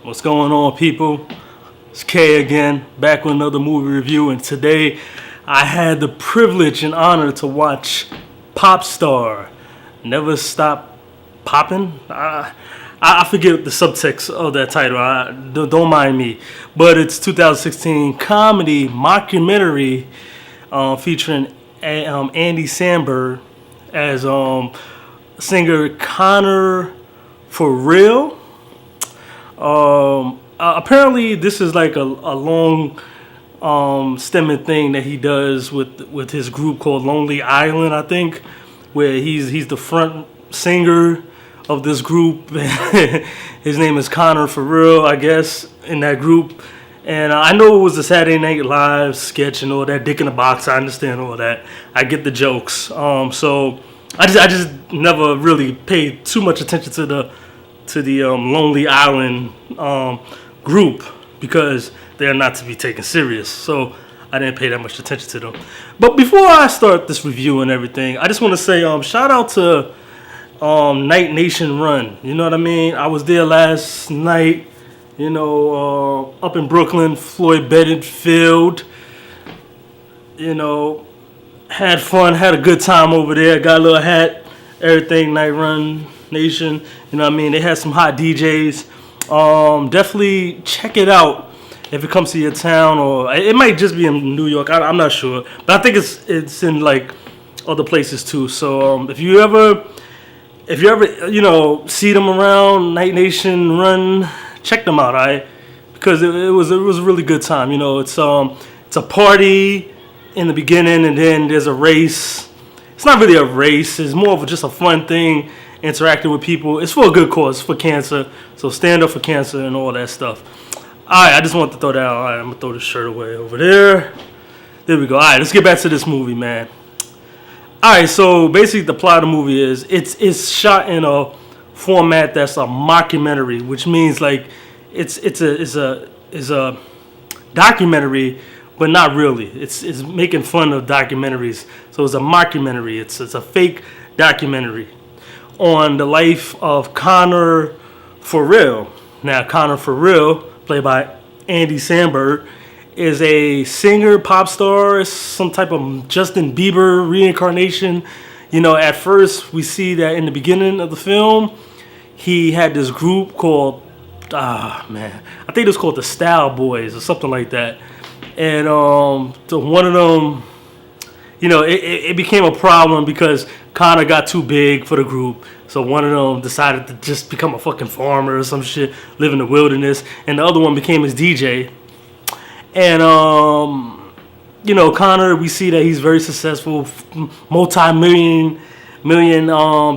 What's going on, people? It's K again, back with another movie review, and today I had the privilege and honor to watch Popstar. Never Stop Poppin'? I forget the subtext of that title. Don't mind me. But it's 2016 comedy mockumentary featuring Andy Samberg as singer Connor Ferrell. Apparently this is like a long stemming thing that he does with his group called Lonely Island, I think, where he's the front singer of this group. His name is Connor Ferrell, I guess, in that group. And I know it was a Saturday Night Live sketch and all that, Dick in the Box. I understand all that. I get the jokes. So I just never really paid too much attention to the Lonely Island group because they're not to be taken serious. So I didn't pay that much attention to them. But before I start this review and everything, I just want to say shout out to Night Nation Run. You know what I mean? I was there last night, up in Brooklyn, Floyd Bennett Field. Had fun, had a good time over there. Got a little hat, everything, Night Run Nation. You know what I mean? They had some hot DJs. Definitely check it out if it comes to your town, or it might just be in New York. I'm not sure, but I think it's in like other places too. So if you ever see them around, Night Nation Run, check them out, alright? Because it was a really good time. It's a party in the beginning, and then there's a race. It's not really a race. It's more of just a fun thing, interacting with people. It's for a good cause, for cancer. So stand up for cancer and all that stuff. Alright, I just want to throw that out. Alright, I'm going to throw this shirt away over there. There we go. Alright, let's get back to this movie, man. Alright, so basically the plot of the movie is it's shot in a format that's a mockumentary, which means like it's a documentary, but not really. It's making fun of documentaries. So it's a mockumentary. It's a fake documentary on the life of Connor Ferrell. Now, Connor Ferrell, played by Andy Samberg, is a singer, pop star, some type of Justin Bieber reincarnation. At first we see that in the beginning of the film, he had this group called, I think it was called the Style Boys or something like that. And one of them, it became a problem because Connor got too big for the group. So one of them decided to just become a fucking farmer or some shit, live in the wilderness. And the other one became his DJ. And, Connor, we see that he's very successful, multi-million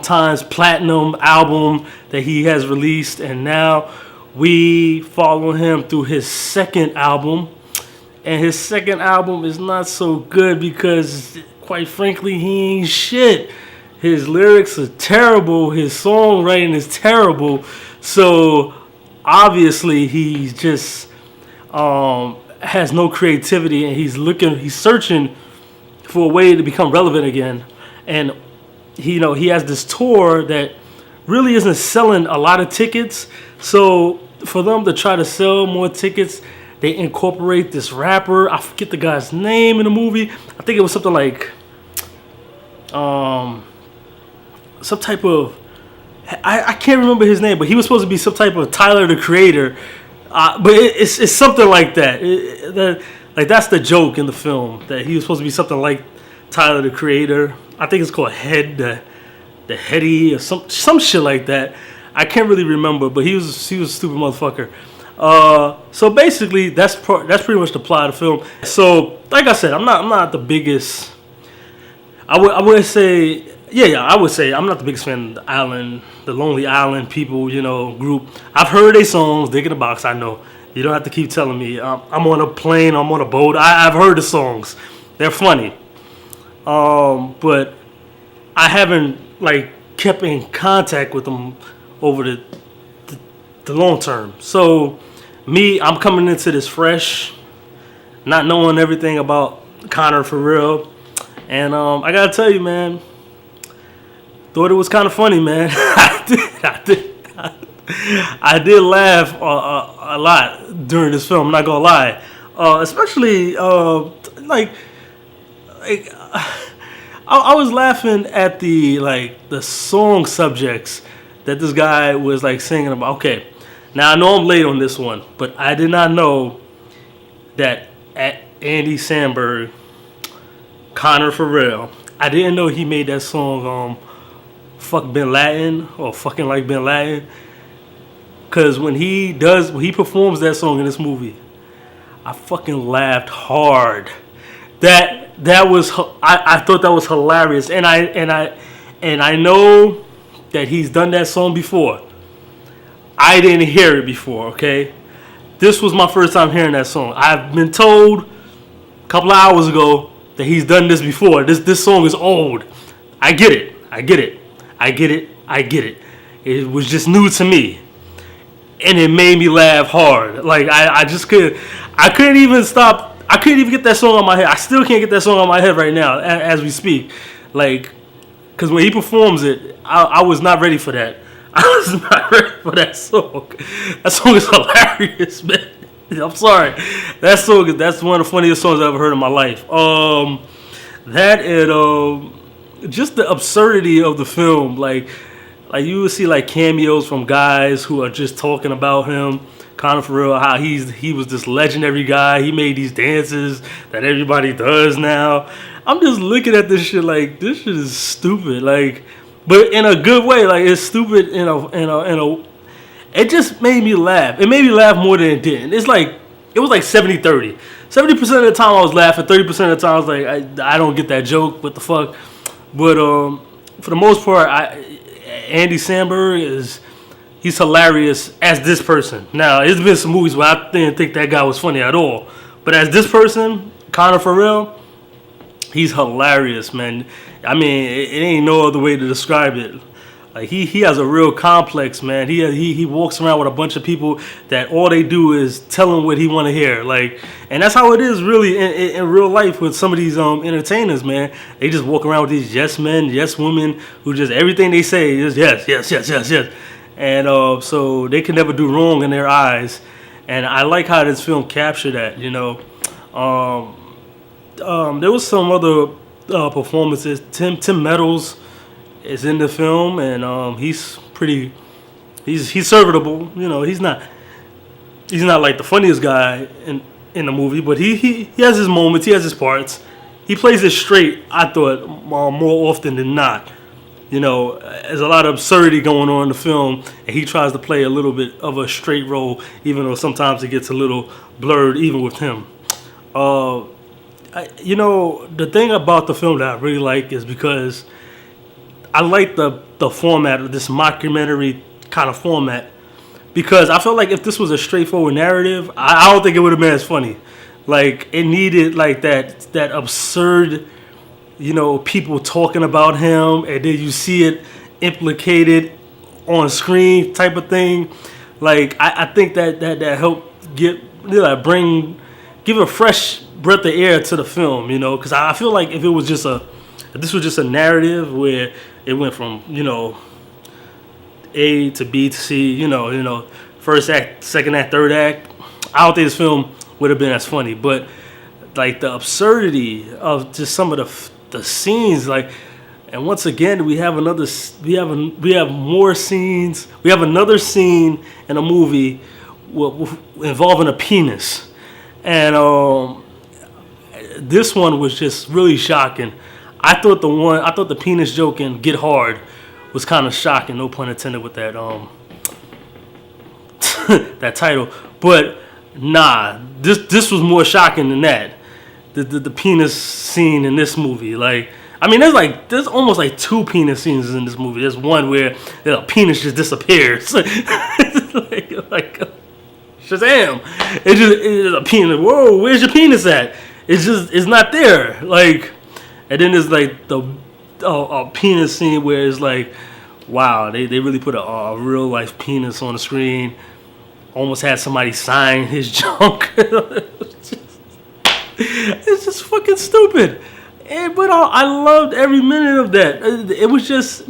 times platinum album that he has released. And now we follow him through his second album. And his second album is not so good because, quite frankly, he ain't shit. His lyrics are terrible. His songwriting is terrible. So, obviously, he's just has no creativity, and he's searching for a way to become relevant again. And he has this tour that really isn't selling a lot of tickets. So, for them to try to sell more tickets, they incorporate this rapper. I forget the guy's name in the movie. I think it was something like some type of, I can't remember his name, but he was supposed to be some type of Tyler the Creator. But it's something like that. That's the joke in the film, that he was supposed to be something like Tyler the Creator. I think it's called the Heady or some shit like that. I can't really remember, but he was a stupid motherfucker. So basically, that's pretty much the plot of the film. So, like I said, I'm not the biggest. I would say I'm not the biggest fan of the Lonely Island people, group. I've heard their songs, Dick in the Box. I know. You don't have to keep telling me. I'm on a plane, I'm on a boat. I've heard the songs. They're funny. But I haven't kept in contact with them over the long term. So I'm coming into this fresh, not knowing everything about Connor Ferrell. And I gotta tell you, man, thought it was kind of funny, man. I I did laugh a lot during this film. I'm not gonna lie, especially like I was laughing at the song subjects that this guy was like singing about. Okay, now I know I'm late on this one, but I did not know that Andy Samberg, Connor Ferrell, I didn't know he made that song "Fuck Bin Laden" or "Fucking Like Bin Laden." Cause when he performs that song in this movie, I fucking laughed hard. That was I thought that was hilarious, and I know that he's done that song before. I didn't hear it before. Okay, this was my first time hearing that song. I've been told a couple of hours ago that he's done this before. This song is old. I get it. I get it. I get it. I get it. It was just new to me. And it made me laugh hard. Like I just couldn't. I couldn't even stop. I couldn't even get that song on my head. I still can't get that song on my head right now as we speak. Like, because when he performs it, I was not ready for that. I was not ready for that song. That song is hilarious, man. I'm sorry. That's one of the funniest songs I've ever heard in my life. That and just the absurdity of the film, like you would see like cameos from guys who are just talking about him, Conor Farrell, how he was this legendary guy. He made these dances that everybody does now. I'm just looking at this shit like this shit is stupid, like, but in a good way. Like it's stupid in a. It just made me laugh. It made me laugh more than it didn't. It was like 70-30. 70% of the time I was laughing. 30% of the time I was like, I don't get that joke. What the fuck? But for the most part, Andy Samberg he's hilarious as this person. Now, there's been some movies where I didn't think that guy was funny at all. But as this person, Conor Farrell, he's hilarious, man. I mean, it ain't no other way to describe it. Like he has a real complex, man. He walks around with a bunch of people that all they do is tell him what he want to hear. Like, and that's how it is really in real life with some of these entertainers, man. They just walk around with these yes men, yes women who just everything they say is yes, yes, yes, yes, yes, and so they can never do wrong in their eyes. And I like how this film captured that. You know, there was some other performances. Tim Meadows is in the film, and he's serviceable. You know, he's not like the funniest guy in the movie, but he has his moments, he has his parts. He plays it straight, I thought, more often than not. You know, there's a lot of absurdity going on in the film, and he tries to play a little bit of a straight role, even though sometimes it gets a little blurred, even with him. You know, the thing about the film that I really like is because I like the format of this mockumentary kind of format, because I felt like if this was a straightforward narrative, I don't think it would have been as funny. Like, it needed like that absurd, you know, people talking about him, and then you see it implicated on screen type of thing. Like, I think that helped give a fresh breath of air to the film, you know, because I feel like if this was just a narrative where it went from, you know, A to B to C, you know, first act, second act, third act, I don't think this film would have been as funny. But like the absurdity of just some of the scenes, like, and once again we have more scenes. We have another scene in a movie involving a penis, and this one was just really shocking. I thought the penis joke in Get Hard was kind of shocking, no pun intended with that that title. But nah, this was more shocking than that. The penis scene in this movie, like, I mean, there's almost like two penis scenes in this movie. There's one where the penis just disappears, like Shazam! It's a penis. Whoa, where's your penis at? It's not there. Like, and then there's like a penis scene where it's like, wow, they really put a real life penis on the screen. Almost had somebody sign his junk. It's just fucking stupid. But I loved every minute of that. It was just,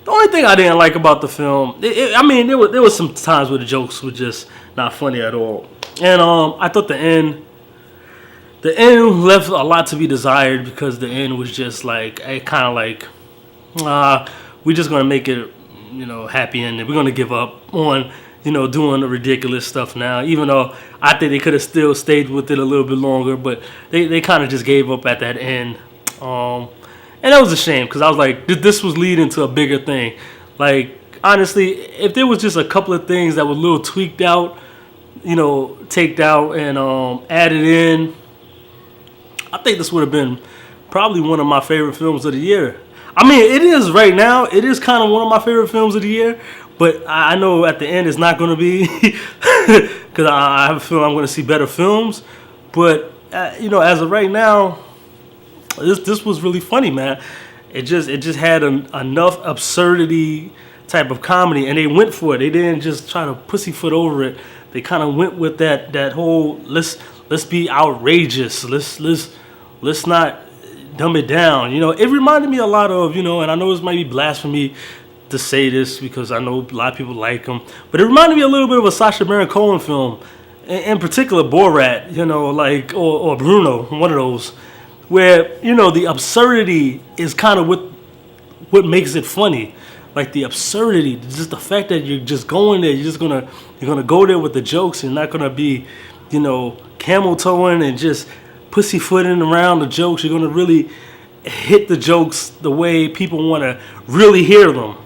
The only thing I didn't like about the film, I mean, there was some times where the jokes were just not funny at all, and I thought the end left a lot to be desired because the end was just like kind of like, we're just gonna make it, happy ending. We're gonna give up on, doing the ridiculous stuff now. Even though I think they could have still stayed with it a little bit longer, but they kind of just gave up at that end. And that was a shame because I was like, this was leading to a bigger thing. Like, honestly, if there was just a couple of things that were a little tweaked out, taked out and added in, I think this would have been probably one of my favorite films of the year. I mean, it is right now. It is kind of one of my favorite films of the year. But I know at the end it's not going to be because I have a feeling I'm going to see better films. But, as of right now, this was really funny, man. It just had enough absurdity type of comedy, and they went for it. They didn't just try to pussyfoot over it. They kind of went with that whole let's be outrageous. Let's not dumb it down. It reminded me a lot of, and I know this might be blasphemy to say this because I know a lot of people like him, but it reminded me a little bit of a Sacha Baron Cohen film, in particular Borat, or Bruno, one of those, where, the absurdity is kind of what makes it funny. Like the absurdity, just the fact that you're just going there, you're gonna go there with the jokes. You're not gonna be, camel toeing and just pussyfooting around the jokes. You're gonna really hit the jokes the way people want to really hear them,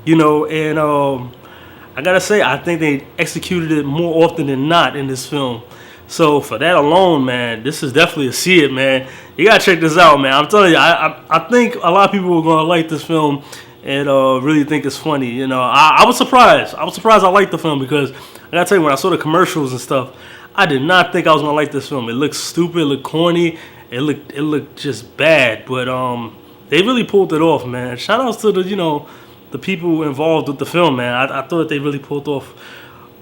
And I gotta say, I think they executed it more often than not in this film. So for that alone, man, this is definitely a see it, man. You gotta check this out, man. I'm telling you, I think a lot of people are gonna like this film and really think it's funny. I was surprised. I liked the film because I gotta tell you, when I saw the commercials and stuff, I did not think I was gonna like this film. It looked stupid, it looked corny, it looked just bad. But they really pulled it off, man. Shout outs to the people involved with the film, man. I thought they really pulled off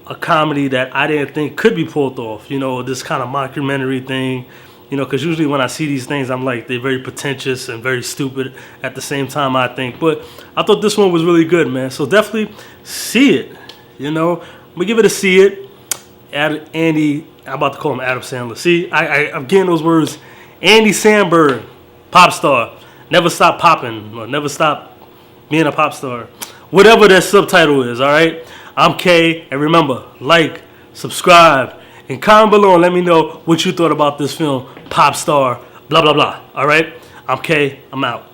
a comedy that I didn't think could be pulled off. This kind of mockumentary thing. Because usually when I see these things, I'm like, they're very pretentious and very stupid at the same time, I think. But I thought this one was really good, man. So definitely see it. I'm going to give it a see it. Andy, I'm about to call him Adam Sandler. See, I'm getting those words. Andy Samberg, Popstar. Never stop popping, or never stop being a pop star. Whatever that subtitle is, all right? I'm K, and remember, like, subscribe, and comment below and let me know what you thought about this film, Popstar, blah, blah, blah. All right? I'm K. I'm out.